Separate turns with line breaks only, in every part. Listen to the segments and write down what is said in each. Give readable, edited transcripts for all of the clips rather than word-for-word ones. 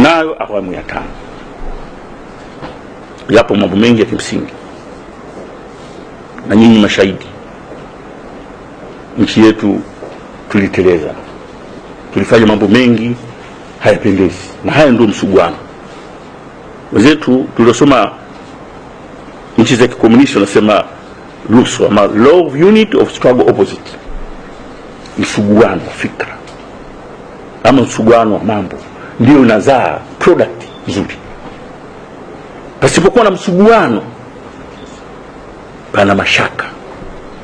tunayo awamu ya 5. Yapo mambo mengi ya kimsingi, na nyinyi mashahidi. Nchi yetu tuliteleza, tulifanya mambo mengi hayapendezi, na haya ndio msuguano. Wenzetu tuliosoma nchi za kikomunisti wanasema LUSO, ama Law of Unity of Struggle Opposite. Msuguano wa fikra ama msuguano wa mambo ndio unazaa product nzuri. Pasipokuwa na msuguano, pana mashaka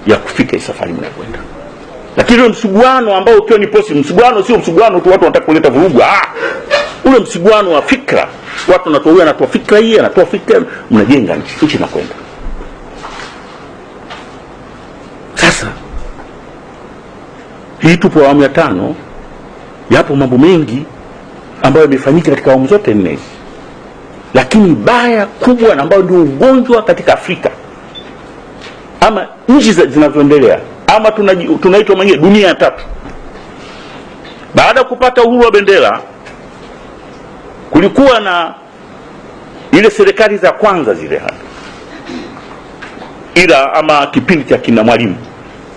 ya kufika safari mnayokwenda. Lakini ule msuguano ambao ukiwa ni positive, msuguano sio msuguano tu watu wanataka kuleta vurugu, ule msuguano wa fikra, watu wanatoa fikra hii, anatoa fikra, mnajenga nchi inakwenda. Sasa hii tupo awamu ya 5, yapo mambo mengi ambayo yamefanyika katika awamu zote 4. Lakini baya kubwa na ambayo ndio ugonjwa katika Afrika ama nchi zinazoendelea ama tunaitwa mwenyewe dunia ya 3, baada ya kupata uhuru wa bendera, kulikuwa na ile serikali za kwanza zile hapa, ila ama kipindi cha kina Mwalimu,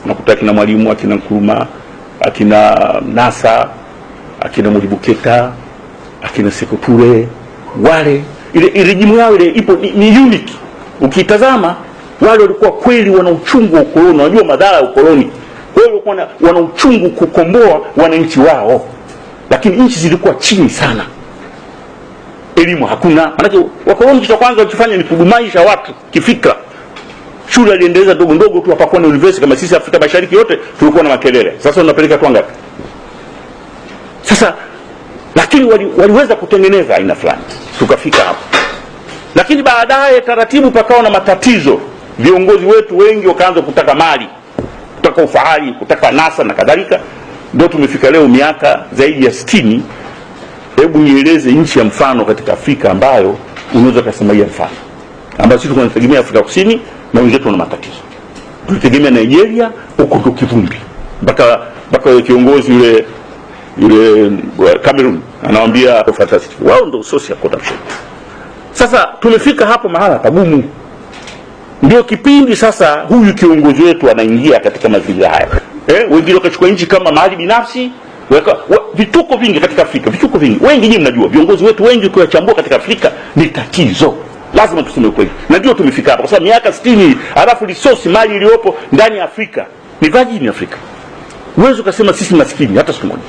nakuta kina Mwalimu, akina Nkrumah, akina Nasa, akina Mulibuketa, akina Sekou Toure, wale ile rejimu yao ile ipo ni unique. Ukitazama wale walikuwa kweli wana uchungu wa ukoloni, wanajua madhara ya ukoloni. Wao walikuwa wana uchungu kukomboa wananchi wao, lakini nchi zilikuwa chini sana, elimu hakuna. Maana wakoloni kitu kwanza walifanya ni kudumaisha watu kifikra. Shule aliendeleza ndogo ndogo tu, hapakuwa na university kama sisi Afrika Mashariki yote tulikuwa na makelele. Sasa unapeleka tu ngapi? Sasa lakini waliweza kutengeneza aina fulani, tukafika hapo. Lakini baadaye taratibu pakawa na matatizo. Viongozi wetu wengi wakaanza kutaka mali, kutaka ufahari, kutaka nasa na kadhalika. Ndio tumefika leo miaka zaidi ya 60. Hebu nieleze nchi ya mfano katika Afrika ambayo unaweza kusema hii mfano, ambayo sisi tunategemea Afrika Kusini na wenzetu wana matatizo. Tulitegemea Nigeria, huko ndo kivumbi. Mpaka kiongozi yule Cameroon anawaambia fantastic, wao ndo social corruption. Sasa tumefika hapo mahala pagumu. Ndio kipindi sasa huyu kiongozi wetu anaingia katika mazingira haya. Wengine wakachukua nchi kama mali binafsi, vituko vingi katika Afrika, vituko vingi. Wengi nyinyi mnajua viongozi wetu wengi ukiwachambua katika Afrika ni tatizo. Lazima tuseme ukweli. Najua tumefika hapa kwa sababu miaka 60, alafu resource mali iliyopo ndani ya Afrika ni vajini Afrika. Uwezo ukasema sisi maskini hata siku moja.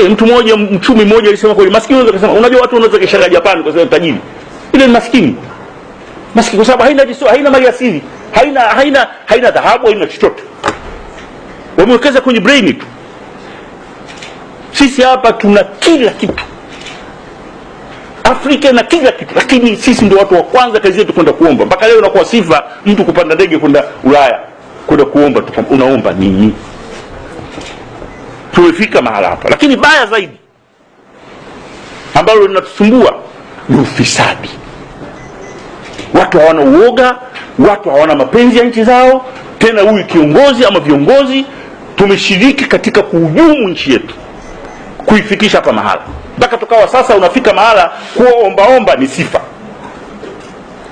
Mtu mmoja, mchumi mmoja alisema kweli maskini, unaweza kusema unajua watu wanaweza kishaga Japan kwa sababu tajiri. Ile ni maskini. Maskini kwa sababu haina mali asili, haina dhahabu, haina chochote. Wamewekeza kwenye brain tu. Sisi hapa tuna kila kitu. Afrika na kila kitu, lakini sisi ndio watu wa kwanza kazi yetu kwenda kuomba. Mpaka leo unakuwa sifa mtu kupanda ndege kwenda Ulaya kwenda kuomba tu. Unaomba nini? Tumefika mahala hapa. Lakini baya zaidi ambalo linatusumbua ni ufisadi. Watu hawana uoga, watu hawana mapenzi ya nchi zao. Tena huyu kiongozi ama viongozi tumeshiriki katika kuhujumu nchi yetu, kuifikisha hapa mahala. Mpaka tukawa sasa unafika mahala kuomba ni sifa.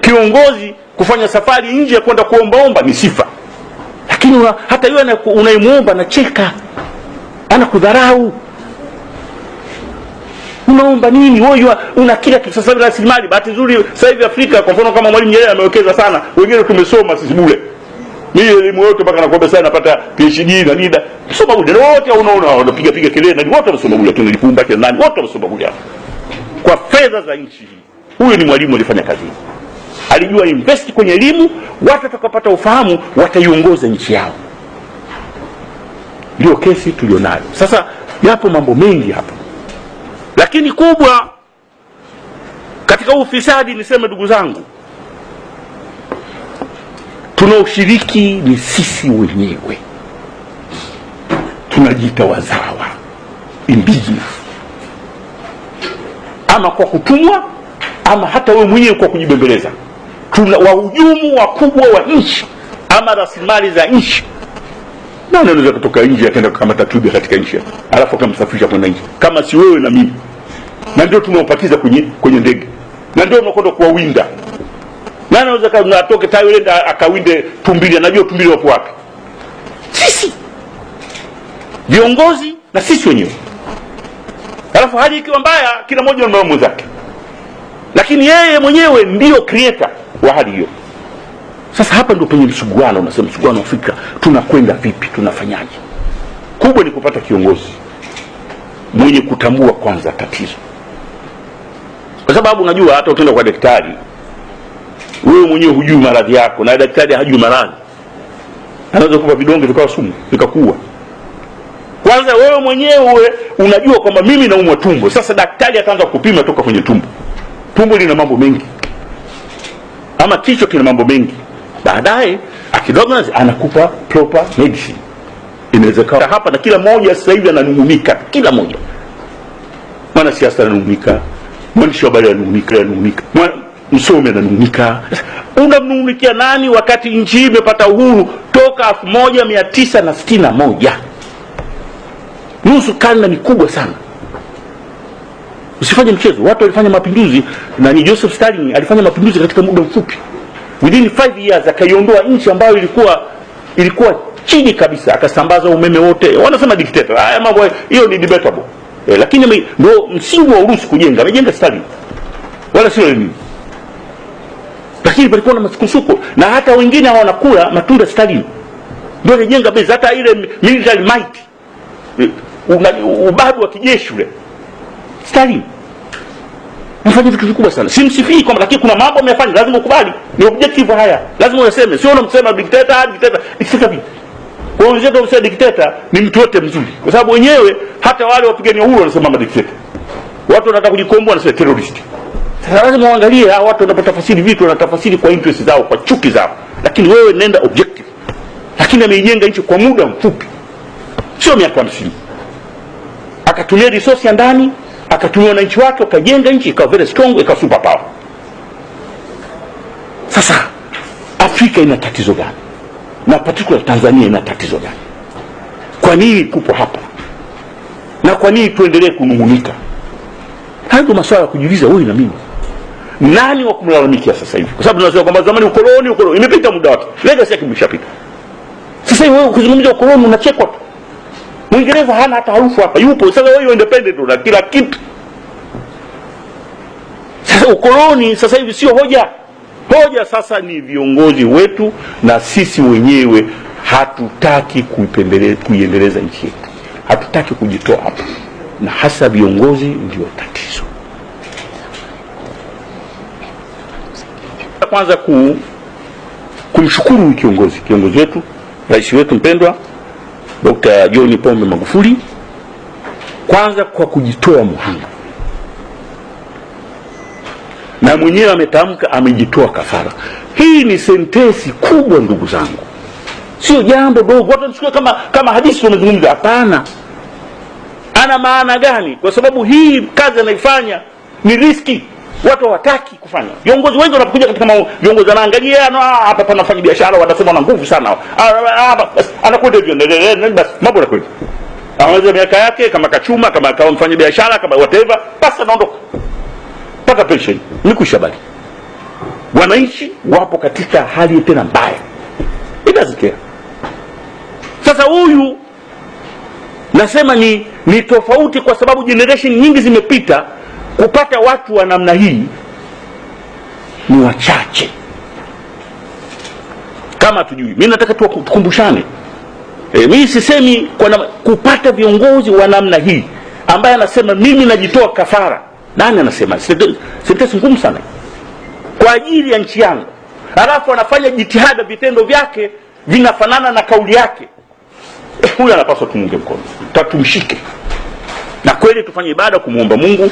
Kiongozi kufanya safari nje ya kwenda kuomba ni sifa. Lakini hata yule unayemuomba anacheka, anakudharau. Unaomba nini? Wewe una kila kitu. Sasa rasilimali, bahati nzuri sasa hivi Afrika kwa mfano kama Mwalimu Nyerere amewekeza sana. Wengine tumesoma sisi bure. Mimi elimu yote mpaka nakwambia sana napata PhD na nida. Soma bure. Wote unaona wanapiga kelele na wote wanasoma bure. Tunalipumba kile nani? Wote wanasoma bure hapa. Kwa fedha za nchi hii. Huyo ni Mwalimu alifanya kazi. Alijua invest kwenye elimu, watu watakapata ufahamu wataiongoza nchi yao. Ndio kesi tulionayo. Sasa yapo mambo mengi hapa. Lakini kubwa katika ufisadi, niseme ndugu zangu, tunaoshiriki ni sisi wenyewe. Tunajiita wazawa, indigenous, ama kwa kutumwa ama hata wewe mwenyewe kwa kujibembeleza. Tuna wahujumu wakubwa wa nchi ama rasilimali za nchi. Nani anaweza kutoka nje akaenda kukamata twiga katika nchi alafu akamsafirisha kwenda nje kama si wewe na mimi? na ndio tunaopakiza kwenye ndege, na ndio tunakwenda kuwawinda. Nani anaweza kama atoke Thailand akawinde tumbili? Anajua tumbili wapo wapi? Sisi viongozi na sisi wenyewe. Alafu hali ikiwa mbaya, kila mmoja ana mambo yake, lakini yeye mwenyewe ndio creator wa hali hiyo. Sasa hapa ndio penye msuguano, unasema msuguano wa fikra, tunakwenda vipi, tunafanyaje? Kubwa ni kupata kiongozi mwenye kutambua kwanza tatizo, kwa sababu unajua hata utaenda kwa daktari, wewe mwenyewe hujui maradhi yako na daktari hajui maradhi, anaweza kukupa vidonge vikawa sumu vikakuua. Kwanza wewe mwenyewe unajua kwamba mimi naumwa tumbo, sasa daktari ataanza kupima toka kwenye tumbo. Tumbo lina mambo mengi, ama kichwa kina mambo mengi. Baadaye akidiagnose anakupa proper medicine. Inawezekana hapa na kila mmoja sasa hivi ananung'unika, kila mmoja. Mwana siasa ananung'unika, mwandishi wa habari ananung'unika, msomi ananung'unika. Unamnung'unikia nani wakati nchi imepata uhuru toka 1961? Nusu karne ni kubwa sana. Usifanye mchezo. Watu walifanya mapinduzi, na ni Joseph Stalin alifanya mapinduzi katika muda mfupi. Within 5 years akaiondoa nchi ambayo ilikuwa chini kabisa, akasambaza umeme wote. Wanasema dictator. Haya mambo hiyo ni debatable. Lakini ndio msingi wa Urusi kujenga. Amejenga Stalin. Wala sio Lenin. Lakini palikuwa na masukosuko, na hata wengine wanakula matunda Stalin. Ndio alijenga base, hata ile military might, ubabu wa kijeshi ule Stalin anafanya vitu vikubwa sana. Simsifii kwamba, lakini kuna mambo amefanya, lazima ukubali. Ni objective haya, lazima useme, sio unamsema dictator. Kwa hiyo wenzetu wanasema dictator ni mtu wote mzuri, kwa sababu wenyewe hata wale wapigania uhuru wanasema dictator. Watu wanataka kujikomboa wanasema terrorist. Sasa lazima uangalie hao watu wanapotafasiri vitu, wanatafasiri kwa interest zao, kwa chuki zao, lakini wewe nenda objective. Lakini ameijenga nchi kwa muda mfupi, sio miaka 50. Akatumia resource ya ndani, akatumia wananchi wake, akajenga nchi ikawa very strong, ikawa super power. Sasa Afrika ina tatizo gani? Na particular Tanzania ina tatizo gani? Kwa nini tupo hapa? Na kwa nini tuendelee kunung'unika? Hayo ndio maswala ya kujiuliza wewe na mimi. Nani wa kumlalamikia sasa hivi? Kwa sababu tunasema kwamba zamani ukoloni imepita muda wake. Legacy yake imeshapita. Sasa wewe ukizungumzia ukoloni unachekwa tu. Mwingereza hana hata harufu hapa, yupo. Sasa wewe independent una kila kitu. Sasa ukoloni sasa hivi sio hoja. Hoja sasa ni viongozi wetu, na sisi wenyewe hatutaki kuiendeleza nchi yetu. Hatutaki kujitoa hapa, na hasa viongozi ndio tatizo. Kwanza kumshukuru kiongozi wetu, rais wetu mpendwa Dr. John Pombe Magufuli, kwanza kwa kujitoa muhanga, na mwenyewe ametamka amejitoa kafara. Hii ni sentensi kubwa ndugu zangu, sio jambo dogo. Watu wanachukua kama hadithi wamezungumza. Hapana. Ana maana gani? Kwa sababu hii kazi anaifanya ni riski, watu hawataki kufanya. Viongozi wengi wanapokuja katika viongozi wanaangalia hapa panafanya biashara, watasema na nguvu sana, anakwenda hivyo basi mambo yanakwenda. Anaweza miaka yake kama kachuma, kama akawa mfanya biashara, kama whatever, basi anaondoka pata pension, nikwisha bali. Wananchi wapo katika hali tena mbaya, itazikia. Sasa huyu nasema ni tofauti, kwa sababu generation nyingi zimepita. Kupata watu wa namna hii ni wachache. Kama tujui, mimi nataka tukumbushane. Mimi sisemi kupata viongozi wa namna hii ambaye anasema mimi najitoa kafara. Nani anasema? Sentensi ngumu sana. Kwa ajili ya nchi yangu. Alafu anafanya jitihada, vitendo vyake vinafanana na kauli yake. Huyu anapaswa tumunge mkono, tumshike. Na kweli tufanye ibada kumuomba Mungu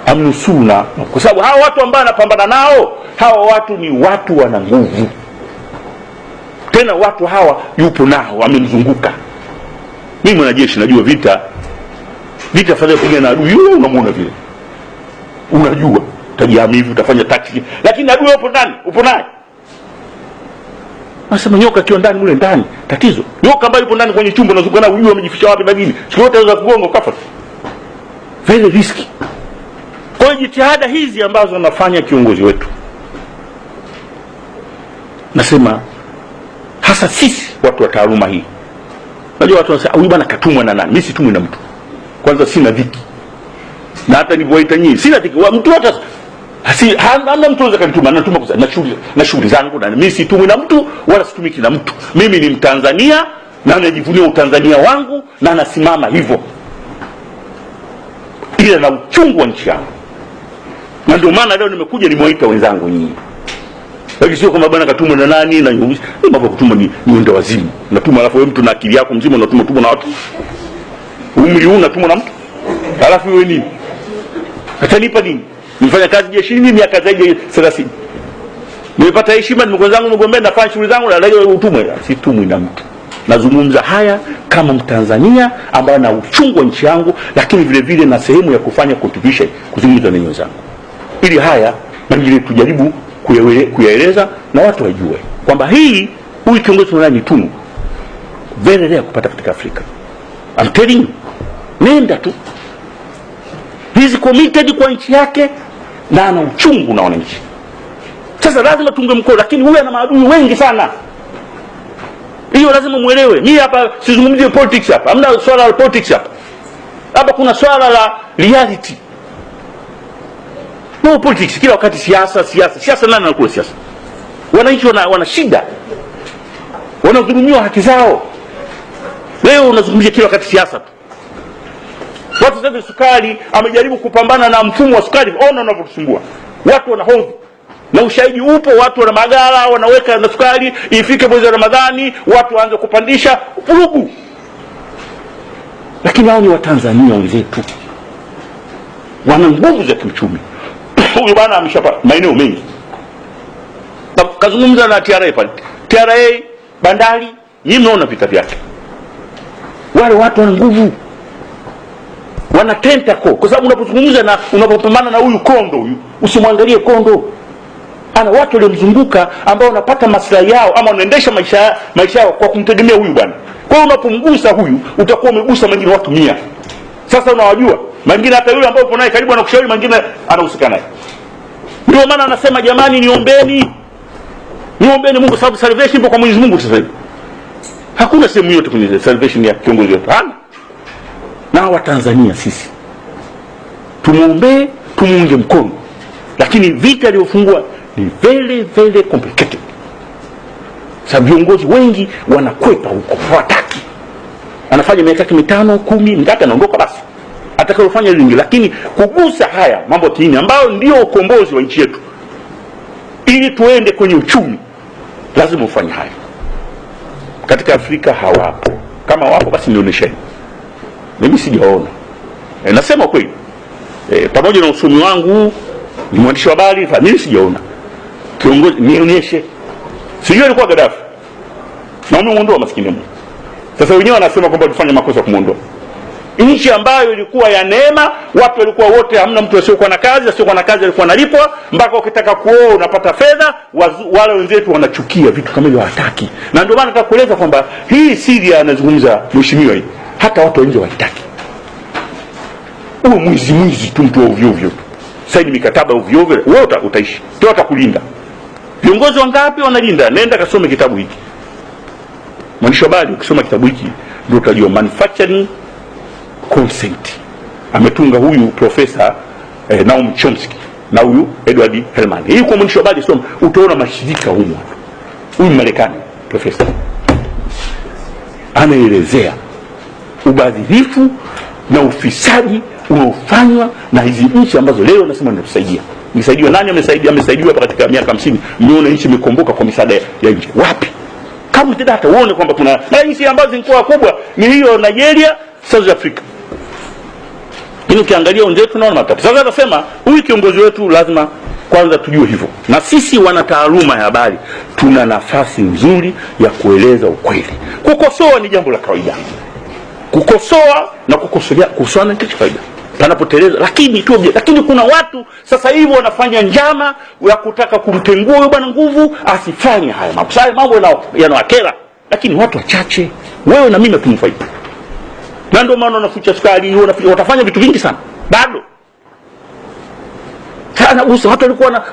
amnusuru, na kwa sababu hawa watu ambao anapambana nao, hawa watu ni watu wana nguvu. Tena watu hawa yupo nao, wamemzunguka. Mimi mwanajeshi najua vita fadhali kupigana na adui yule, unamuona vile. Unajua utajihami hivi, utafanya tactics, lakini adui upo naye. Nasema nyoka kiwa ndani mule ndani, tatizo. Nyoka ambaye yupo ndani kwenye chumba unazunguka na ujue amejificha wapi bagini. Siku yote anaweza kugonga ukafa. Very risky. Kwa jitihada hizi ambazo anafanya kiongozi wetu, nasema hasa sisi watu wa taaluma hii, unajua watu wanasema huyu bwana katumwa na nani? Mimi situmwi na mtu. Kwanza sina dhiki, na hata nilivyoita nyinyi sina dhiki. Mtu hata hamna mtu anaweza kanituma, natuma kwa na shughuli zangu, na mimi situmwi na mtu wala situmiki na mtu. Mimi ni Mtanzania na najivunia Utanzania wangu na nasimama hivyo, ila na uchungu wa nchi yangu. Na ndio maana leo nimekuja nimewaita wenzangu nyinyi. Lakini sio kama bwana katumwa na nani na nyumbani. Mambo kutumwa ni wenda wazimu. Natuma alafu wewe mtu na akili yako mzima unatuma na watu. Umri huu unatumwa na mtu. Alafu wewe nini? Atanipa nini? Nimefanya kazi jeshini miaka zaidi ya 30. Nimepata heshima, nimekuwa zangu mgombea, nafanya shughuli zangu, na leo utumwe. Situmwi na mtu. Nazungumza haya kama Mtanzania ambaye na uchungu wa nchi yangu, lakini vile vile na sehemu ya kufanya contribution kuzungumza na nyinyi zangu. Ili haya mengine tujaribu kuyaeleza na watu wajue kwamba huyu kiongozi tunani ni tunu very rare kupata katika Afrika. I'm telling you, nenda tu. He's committed kwa nchi yake na ana uchungu na wananchi. Sasa lazima tunge mkono, lakini huyu ana maadui wengi sana. Hiyo lazima muelewe. Mimi hapa sizungumzie politics hapa. Hamna swala la politics hapa. Hapa kuna swala la reality. No politics, kila wakati siasa. Nani anakula siasa? Wananchi wana shida. Wanadhulumiwa haki zao. Leo unazungumzia kila wakati siasa tu. Watu sasa sukari amejaribu kupambana na mfumo wa sukari, ona unavyotusumbua. Watu wana hofu. Na ushahidi upo, watu wana magala wanaweka na sukari, ifike mwezi wa Ramadhani watu waanze kupandisha vurugu. Lakini hao ni Watanzania wenzetu. Wana nguvu za kiuchumi. Huyu bwana ameshapa maeneo mengi. Kazungumza na TRA pale. TRA, bandari, nyinyi mnaona vita vyake. Wale watu wana nguvu. Wana tentacle. Kwa sababu unapozungumza na unapopambana na huyu kondo huyu, usimwangalie kondo. Ana watu waliomzunguka ambao wanapata maslahi yao ama wanaendesha maisha yao kwa kumtegemea huyu bwana. Kwa hiyo unapomgusa huyu utakuwa umegusa wengine watu 100. Sasa unawajua. Mwingine hata yule ambao upo naye karibu anakushauri, mwingine anahusika naye. Ndio maana anasema jamani, niombeni Mungu, sababu salvation ipo kwa Mwenyezi Mungu sasa hivi. Hakuna sehemu yote kwenye salvation ya kiongozi wetu. Hana. Na Watanzania sisi tumuombe, tumuunge mkono. Lakini vita aliyofungua ni very very complicated. Sababu viongozi wengi wanakwepa huko, hawataki. Anafanya miaka 5, 10, mtaka anaondoka basi. Atakayofanya lingi, lakini kugusa haya mambo tini ambayo ndio ukombozi wa nchi yetu, ili tuende kwenye uchumi, lazima ufanye haya. Katika Afrika hawapo. Kama wapo basi nionyesheni. Mimi sijaona. Nasema kweli. Pamoja na usumi wangu ni mwandishi wa habari, mimi sijaona kiongozi nionyeshe. Sijui alikuwa Gaddafi. Na wamemuondoa maskini Mungu. Sasa wenyewe wanasema kwamba walifanya makosa kumuondoa. Nchi ambayo ilikuwa ya neema, watu walikuwa wote, hamna mtu asiyokuwa na kazi alikuwa analipwa, mpaka ukitaka kuoa unapata fedha. Wale wenzetu wanachukia vitu kama hivyo, hataki. Na ndio maana nataka kueleza kwamba hii Syria anazungumza mheshimiwa hii, hata watu nje wahitaki. Uwe mwizi tu, mtu ovyo. Saini mikataba ovyo, wewe utaishi. Ndio atakulinda. Viongozi wangapi wanalinda? Nenda kasome kitabu hiki. Mwandishi wa habari, ukisoma kitabu hiki ndio utajua manufacturing consent. Ametunga huyu profesa Noam Chomsky na huyu Edward Hellman. Hii kwa mwandishi wa habari soma, utaona mashirika humu. Huyu Marekani profesa anaelezea ubadhirifu na ufisadi unaofanywa na hizi nchi ambazo leo nasema zinatusaidia. Msaidiwa nani amesaidiwa hapa katika miaka 50? Mmeona nchi imekomboka kwa misaada ya nje. Wapi? Kama data uone kwamba kuna nchi ambazo zilikuwa kubwa ni hiyo Nigeria, South Africa. Ili ukiangalia wenzetu tunaona matatizo. Sasa nasema huyu kiongozi wetu lazima kwanza tujue hivyo. Na sisi wana taaluma ya habari tuna nafasi nzuri ya kueleza ukweli. Kukosoa ni jambo la kawaida. Kukosoa na kukosoa ni kitu kawaida. Panapoteleza, lakini kuna watu sasa hivi wanafanya njama ya kutaka kumtengua huyo bwana nguvu asifanye haya mambo. Sasa mambo yanawakera, lakini watu wachache, wewe na mimi tunufaika. Na ndio maana wanafucha sukari, watafanya vitu vingi sana. Bado anagusa. Watu walikuwa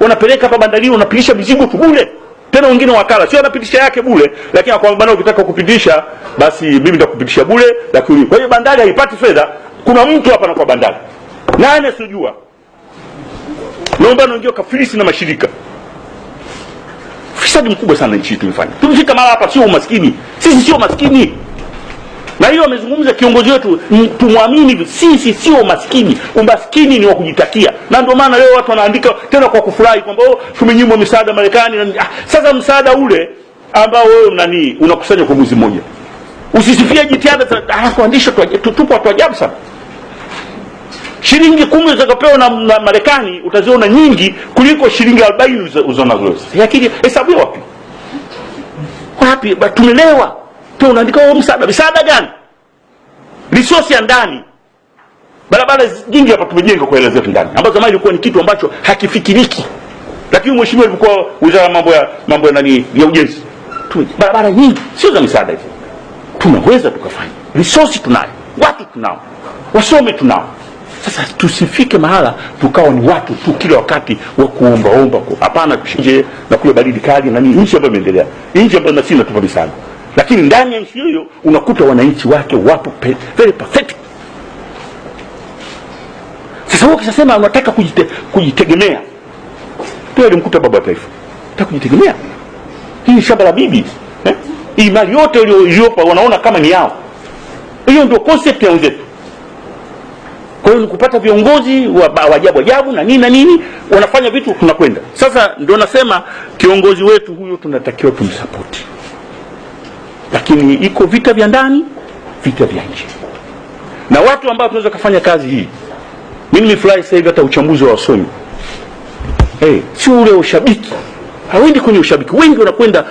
wanapeleka hapa bandarini, wanapitisha mizigo tu bure. Tena wengine wakala sio anapitisha yake bure, lakini kwa bwana ukitaka kupitisha basi mimi nitakupitisha bure. Lakini kwa hiyo bandari haipati fedha. Kuna mtu hapa na kwa bandari nani asijua, naomba naongea kafilisi na mashirika. Fisadi mkubwa sana nchi tumefanya. Tumefika mara hapa, sio umaskini. Sisi sio maskini. Na hiyo amezungumza kiongozi wetu, tumwamini, sisi sio maskini. Umaskini ni wa kujitakia. Na ndio maana leo watu wanaandika tena kwa kufurahi kwamba tumenyimwa misaada Marekani. Sasa msaada ule ambao wewe unakusanya kwa mwezi mmoja, usisifie jitihada za kuandisha tupo watu ajabu sana. Shilingi 10 zitakapewa na Marekani utaziona nyingi kuliko shilingi 40 uzonazo. Lakini hesabu wapi? Wapi? Tumelewa. Tunaandika msaada gani? Resource ya ndani. Barabara nyingi hapa tumejenga kwa hela zetu ndani, ambazo zamani ilikuwa ni kitu ambacho hakifikiriki. Lakini mheshimiwa alikuwa wizara mambo ya ujenzi. Barabara nyingi sio za misaada hizo. Tunaweza tukafanya. Resource tunayo. Watu tunao. Wasome tunao. Sasa tusifike mahala tukawa ni watu tu kila wakati wa kuomba. Hapana, kushinje na kule baridi kali na nchi ambayo imeendelea. Nchi ambayo na sina tupa misaada. Lakini ndani ya nchi hiyo unakuta wananchi wake wapo very pathetic. Sasa wewe ukisema unataka kujitegemea, tu mkuta baba taifa. Unataka kujitegemea. Hii shamba la bibi, hii mali yote iliyopo wanaona kama ni yao. Hiyo ndio concept ya wenzetu. Kwa hiyo kupata viongozi wa ajabu na nini wanafanya vitu tunakwenda. Sasa ndio nasema kiongozi wetu huyo tunatakiwa tumsupport. Lakini iko vita vya ndani, vita vya nje. Na watu ambao tunaweza kufanya kazi hii. Mimi nimefurahi sasa hivi hata uchambuzi wa wasomi. Sio ule ushabiki. Hawendi kwenye ushabiki. Wengi wanakwenda